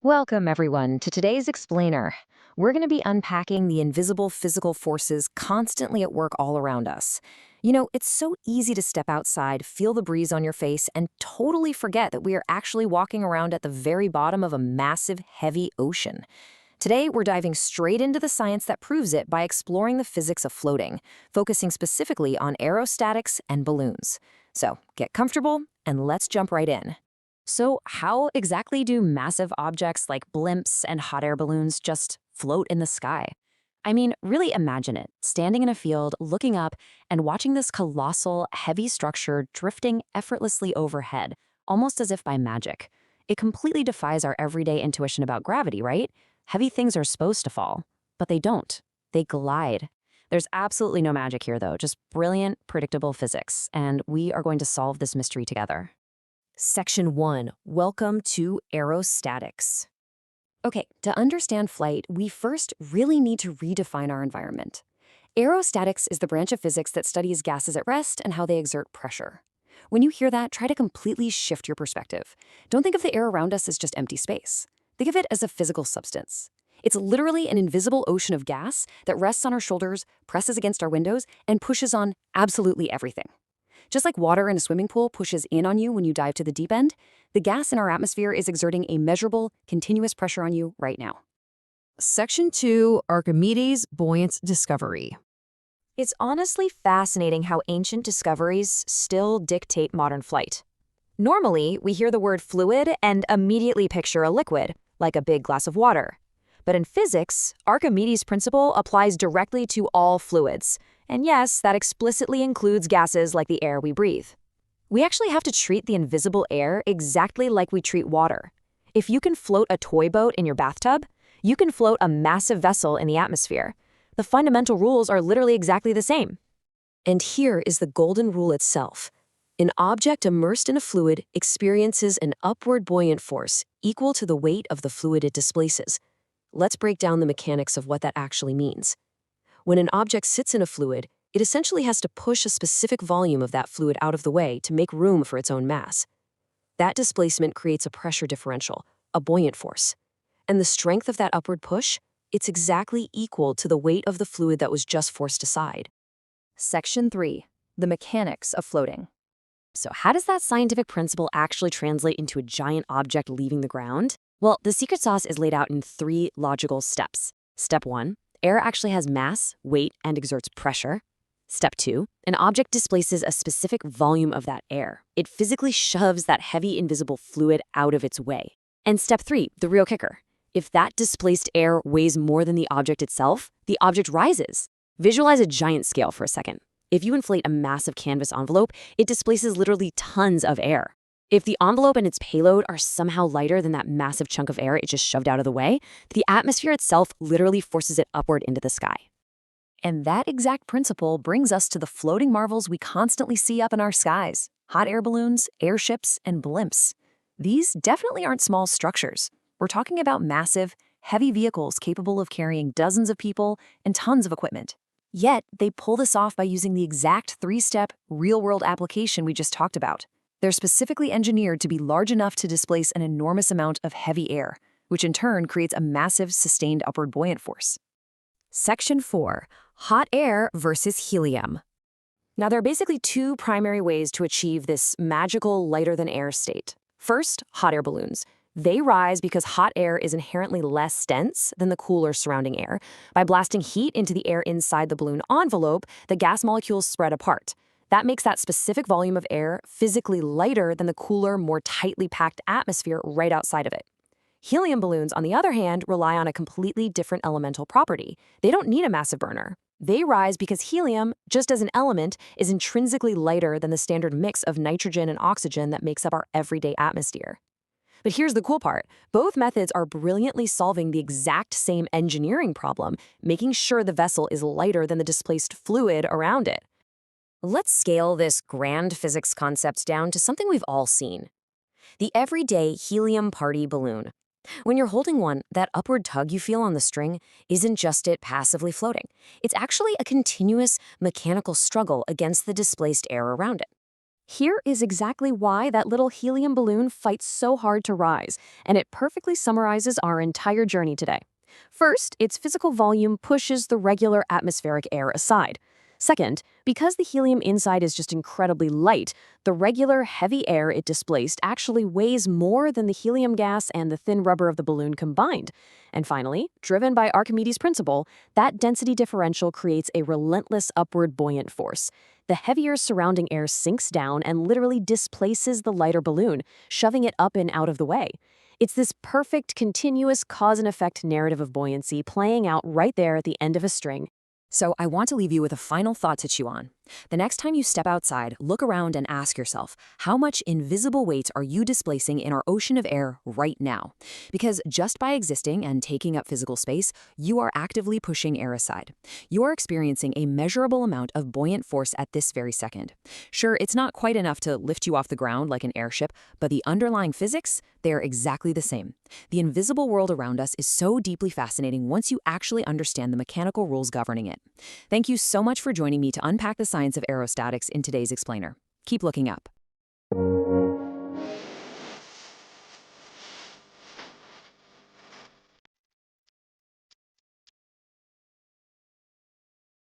Welcome, everyone, to today's Explainer. We're going to be unpacking the invisible physical forces constantly at work all around us. It's so easy to step outside, feel the breeze on your face, and totally forget that we are actually walking around at the very bottom of a massive, heavy ocean. Today, we're diving straight into the science that proves it by exploring the physics of floating, focusing specifically on aerostatics and balloons. So, get comfortable, and let's jump right in. So, how exactly do massive objects like blimps and hot air balloons just float in the sky? I mean, really imagine it, standing in a field, looking up, and watching this colossal, heavy structure drifting effortlessly overhead, almost as if by magic. It completely defies our everyday intuition about gravity, right? Heavy things are supposed to fall, but they don't. They glide. There's absolutely no magic here, though, just brilliant, predictable physics, and we are going to solve this mystery together. Section 1. Welcome to Aerostatics. Okay, to understand flight, we first really need to redefine our environment. Aerostatics is the branch of physics that studies gases at rest and how they exert pressure. When you hear that, try to completely shift your perspective. Don't think of the air around us as just empty space. Think of it as a physical substance. It's literally an invisible ocean of gas that rests on our shoulders, presses against our windows, and pushes on absolutely everything. Just like water in a swimming pool pushes in on you when you dive to the deep end, the gas in our atmosphere is exerting a measurable, continuous pressure on you right now. Section 2, Archimedes' Buoyant Discovery. It's honestly fascinating how ancient discoveries still dictate modern flight. Normally, we hear the word fluid and immediately picture a liquid, like a big glass of water. But in physics, Archimedes' principle applies directly to all fluids. And yes, that explicitly includes gases like the air we breathe. We actually have to treat the invisible air exactly like we treat water. If you can float a toy boat in your bathtub, you can float a massive vessel in the atmosphere. The fundamental rules are literally exactly the same. And here is the golden rule itself. An object immersed in a fluid experiences an upward buoyant force equal to the weight of the fluid it displaces. Let's break down the mechanics of what that actually means. When an object sits in a fluid, it essentially has to push a specific volume of that fluid out of the way to make room for its own mass. That displacement creates a pressure differential, a buoyant force. And the strength of that upward push, it's exactly equal to the weight of the fluid that was just forced aside. Section 3. The mechanics of floating. So how does that scientific principle actually translate into a giant object leaving the ground? Well, the secret sauce is laid out in 3 logical steps. Step 1. Air actually has mass, weight, and exerts pressure. Step 2. An object displaces a specific volume of that air. It physically shoves that heavy invisible fluid out of its way. And step 3, the real kicker. If that displaced air weighs more than the object itself, the object rises. Visualize a giant scale for a second. If you inflate a massive canvas envelope, it displaces literally tons of air. If the envelope and its payload are somehow lighter than that massive chunk of air it just shoved out of the way, the atmosphere itself literally forces it upward into the sky. And that exact principle brings us to the floating marvels we constantly see up in our skies: hot air balloons, airships, and blimps. These definitely aren't small structures. We're talking about massive, heavy vehicles capable of carrying dozens of people and tons of equipment. Yet, they pull this off by using the exact 3-step, real-world application we just talked about. They're specifically engineered to be large enough to displace an enormous amount of heavy air, which in turn creates a massive, sustained upward buoyant force. Section 4. Hot air versus helium. Now, there are basically 2 primary ways to achieve this magical lighter-than-air state. First, hot air balloons. They rise because hot air is inherently less dense than the cooler surrounding air. By blasting heat into the air inside the balloon envelope, the gas molecules spread apart. That makes that specific volume of air physically lighter than the cooler, more tightly packed atmosphere right outside of it. Helium balloons, on the other hand, rely on a completely different elemental property. They don't need a massive burner. They rise because helium, just as an element, is intrinsically lighter than the standard mix of nitrogen and oxygen that makes up our everyday atmosphere. But here's the cool part. Both methods are brilliantly solving the exact same engineering problem, making sure the vessel is lighter than the displaced fluid around it. Let's scale this grand physics concept down to something we've all seen: the everyday helium party balloon. When you're holding one, that upward tug you feel on the string isn't just it passively floating. It's actually a continuous mechanical struggle against the displaced air around it. Here is exactly why that little helium balloon fights so hard to rise, and it perfectly summarizes our entire journey today. First, its physical volume pushes the regular atmospheric air aside. Second, because the helium inside is just incredibly light, the regular heavy air it displaced actually weighs more than the helium gas and the thin rubber of the balloon combined. And finally, driven by Archimedes' principle, that density differential creates a relentless upward buoyant force. The heavier surrounding air sinks down and literally displaces the lighter balloon, shoving it up and out of the way. It's this perfect, continuous cause and effect narrative of buoyancy playing out right there at the end of a string. So I want to leave you with a final thought to chew on. The next time you step outside, look around and ask yourself, how much invisible weight are you displacing in our ocean of air right now? Because just by existing and taking up physical space, you are actively pushing air aside. You are experiencing a measurable amount of buoyant force at this very second. Sure, it's not quite enough to lift you off the ground like an airship, but the underlying physics, they're exactly the same. The invisible world around us is so deeply fascinating once you actually understand the mechanical rules governing it. Thank you so much for joining me to unpack the science of aerostatics in today's explainer. Keep looking up.